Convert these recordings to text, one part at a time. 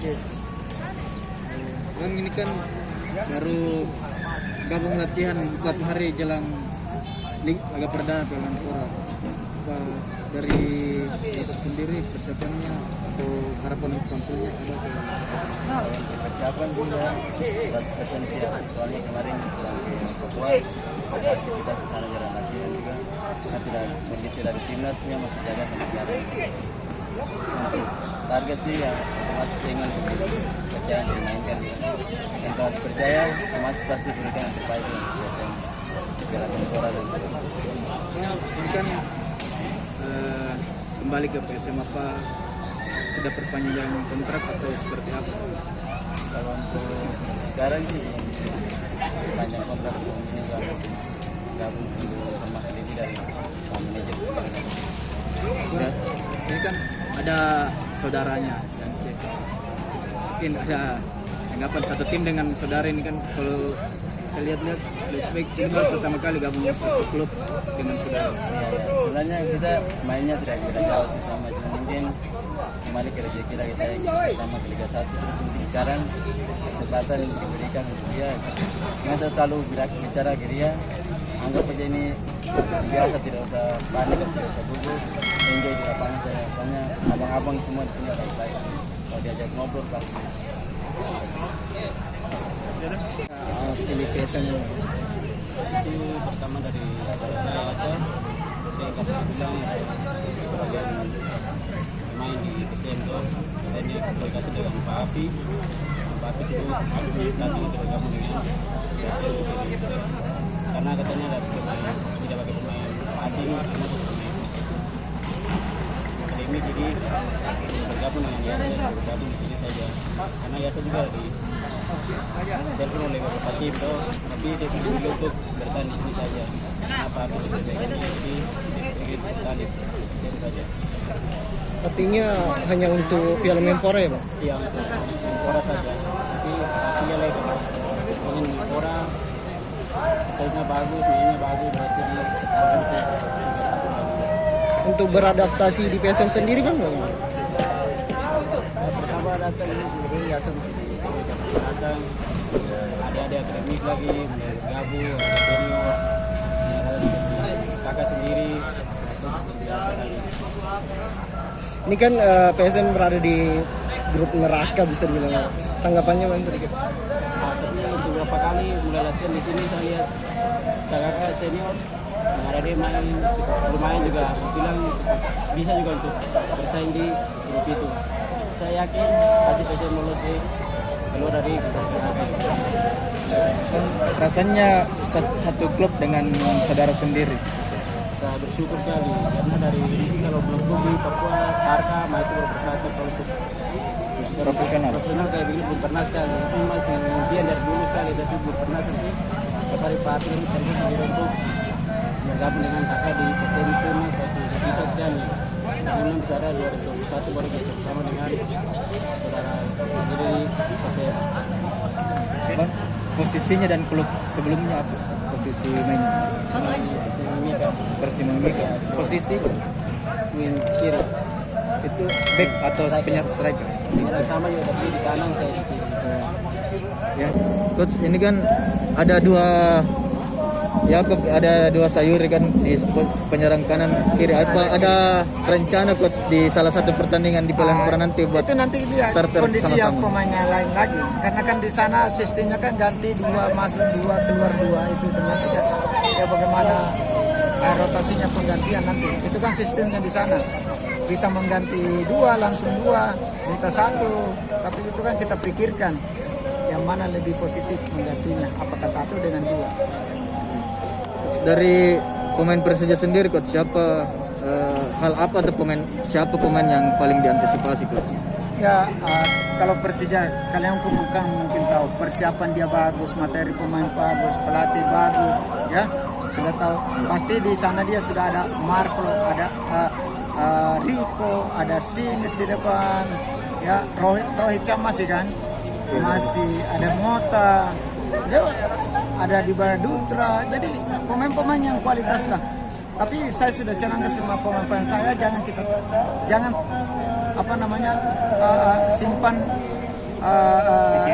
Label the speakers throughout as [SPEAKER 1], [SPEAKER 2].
[SPEAKER 1] Aceh. Bang, ini kan baru gabung latihan 4 hari jelang laga perdana Piala Menpora. Apa dari itu sendiri persiapannya atau harapan untuk tampilnya ada
[SPEAKER 2] persiapan juga 100% siap. Soalnya kemarin pulang ke Papua aktivitas di sana jalan latihan juga. Karena tidak kondisi dari timnas punya masih jaga sampai sekarang. Untuk target sih ya otomatis dengan kepercayaan dimainkan. Yang kalau dipercaya otomatis pasti berikan yang terbaik untuk PSM Piala Menpora dan
[SPEAKER 1] ini kan kembali ke PSM, apa sudah perpanjang kontrak atau seperti apa?
[SPEAKER 2] kalau untuk sekarang sih panjang kontrak ini gabung sama Lidi dari manajer.
[SPEAKER 1] Nah, ini kan ada saudaranya dan C. Mungkin ada anggapan satu tim dengan saudara ini kan, kalau saya lihat-lihat flashback ini baru pertama kali gabung satu klub dengan saudara.
[SPEAKER 2] Sebenarnya kita mainnya tidak beda jauh sih sama, cuma mungkin kembali ke rezeki lagi saya sama ke Liga 1. Sekarang kesempatan diberikan untuk dia. Kita selalu bicara ke dia, anggap aja ini biasa, tidak usah panik, tidak usah gugup, enjoy di lapangan saya. Soalnya abang-abang semua di sini baik-baik. Kalau diajak ngobrol pasti.
[SPEAKER 1] Pilih PSM
[SPEAKER 2] Itu pertama dari saya rasa saya akan bilang sebagai pemain di PSM itu ini komunikasi dengan Pak Afi. Pak Afi itu datang untuk bergabung dengan PSM di sini karena katanya tidak pakai pemain asing, semua pemain akademi, jadi bergabung dengan Yasa dan bergabung di sini saja karena Yasa juga di telepon oleh beberapa tim tapi dia pilih untuk bertahan di sini saja. Kenapa habis itu jadi ingin bertahan di sini saja.
[SPEAKER 3] Artinya hanya untuk Piala Menpora ya, Bang?
[SPEAKER 2] Iya, untuk Menpora saja. Tapi artinya lagi ingin Menpora, stylenya bagus, mainnya bagus, berarti di Liga 1 lagi.
[SPEAKER 3] Untuk beradaptasi di PSM sendiri, Bang?
[SPEAKER 2] Pertama datang ini Yasa di sini datang, ada akademik lagi, bergabung, ada senior, ada kakak sendiri, biasa lagi.
[SPEAKER 3] Ini kan PSM berada di grup neraka bisa dibilang. Tanggapannya Bang sedikit?
[SPEAKER 2] Tapi untuk beberapa kali mulai latihan di sini saya lihat kakak senior ada dia main lumayan juga, bilang bisa juga untuk bersaing di grup itu. Saya yakin pasti PSM lolos deh keluar dari grup neraka.
[SPEAKER 1] kan rasanya satu klub dengan saudara sendiri.
[SPEAKER 2] Saya bersyukur sekali karena dari ini kalau belum di Papua Tarka itu berpersatu kalau untuk
[SPEAKER 1] Profesional
[SPEAKER 2] kayak begini belum pernah sekali. Ini masih impian dari dulu sekali tapi belum pernah sampai kepada Pak ini terus untuk bergabung dengan kakak di PSM itu satu episode sekali. Memang bisa ada 2021 baru bisa bersama dengan saudara jadi PSM.
[SPEAKER 1] Bang, posisinya dan klub sebelumnya apa? Posisi mainnya? Persimimika. Posisi
[SPEAKER 2] Win kiri.
[SPEAKER 1] itu back atau penyerang striker?
[SPEAKER 2] Yang sama juga tapi di kanan saya di kiri.
[SPEAKER 1] Ya, coach, ini kan ada dua sayuri kan di penyerang kanan kiri. Apa ada rencana coach di salah satu pertandingan di Piala Menpora nanti buat
[SPEAKER 4] itu nanti dia
[SPEAKER 1] starter
[SPEAKER 4] kondisi yang
[SPEAKER 1] sama-sama?
[SPEAKER 4] pemainnya lain lagi karena kan di sana sistemnya kan ganti 2 masuk 2 keluar 2 itu ternyata ya bagaimana rotasinya penggantian nanti itu kan sistemnya di sana bisa mengganti 2 langsung 2 minta 1 tapi itu kan kita pikirkan yang mana lebih positif menggantinya apakah 1 dengan 2.
[SPEAKER 1] Dari pemain Persija sendiri coach, siapa siapa pemain yang paling diantisipasi coach?
[SPEAKER 4] Ya kalau Persija kalian mungkin tahu persiapan dia bagus, materi pemain bagus, pelatih bagus, ya sudah tahu. Pasti di sana dia sudah ada Marco, ada Rico, ada Sinit di depan, ya Rohit masih kan, masih ada Mota, dia ada di Dutra, jadi pemain-pemain yang kualitas lah. Tapi saya sudah canangkan semua pemain-pemain saya jangan simpan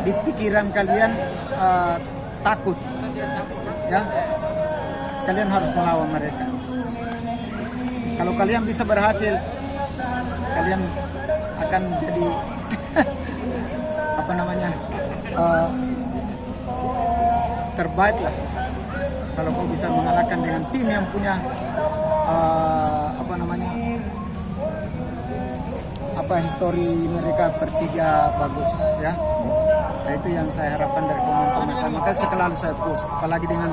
[SPEAKER 4] di pikiran kalian takut, ya kalian harus melawan mereka. Kalau kalian bisa berhasil, kalian akan jadi apa namanya terbaik lah. Kalau kau bisa mengalahkan dengan tim yang punya apa namanya histori mereka Persija bagus, ya. Nah, itu yang saya harapkan dari pemain-pemain saya. Maka selalu saya push, apalagi dengan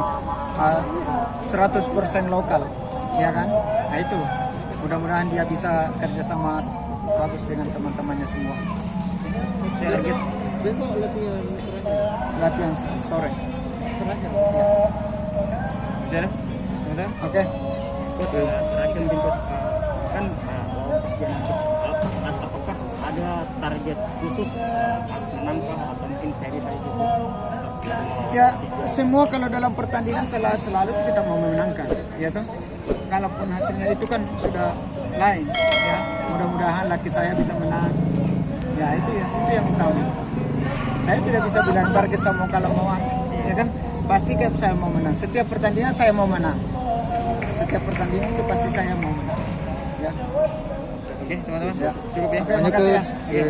[SPEAKER 4] 100% lokal, ya kan. Nah itu mudah-mudahan dia bisa kerjasama bagus dengan teman-temannya semua.
[SPEAKER 3] Target besok
[SPEAKER 4] Latihan sore.
[SPEAKER 3] terakhir.
[SPEAKER 4] Ya.
[SPEAKER 1] Bisa
[SPEAKER 4] Oke.
[SPEAKER 5] Terakhir mungkin coach, kan lawan Persija nanti, apakah ada target khusus harus menang kah, atau mungkin seri saja gitu?
[SPEAKER 4] Ya, semua kalau dalam pertandingan selalu kita mau memenangkan, ya toh. Kalaupun hasilnya itu kan sudah lain, ya. Mudah-mudahan laki saya bisa menang. Ya itu yang utama. Saya tidak bisa bilang target saya mau kalah mau, ya kan. Pasti kan saya mau menang. Setiap pertandingan saya mau menang. Setiap pertandingan itu pasti saya mau menang. Ya.
[SPEAKER 1] Oke teman-teman,
[SPEAKER 4] Ya.
[SPEAKER 1] cukup ya.
[SPEAKER 4] Oke, makasih ya.
[SPEAKER 1] Iya.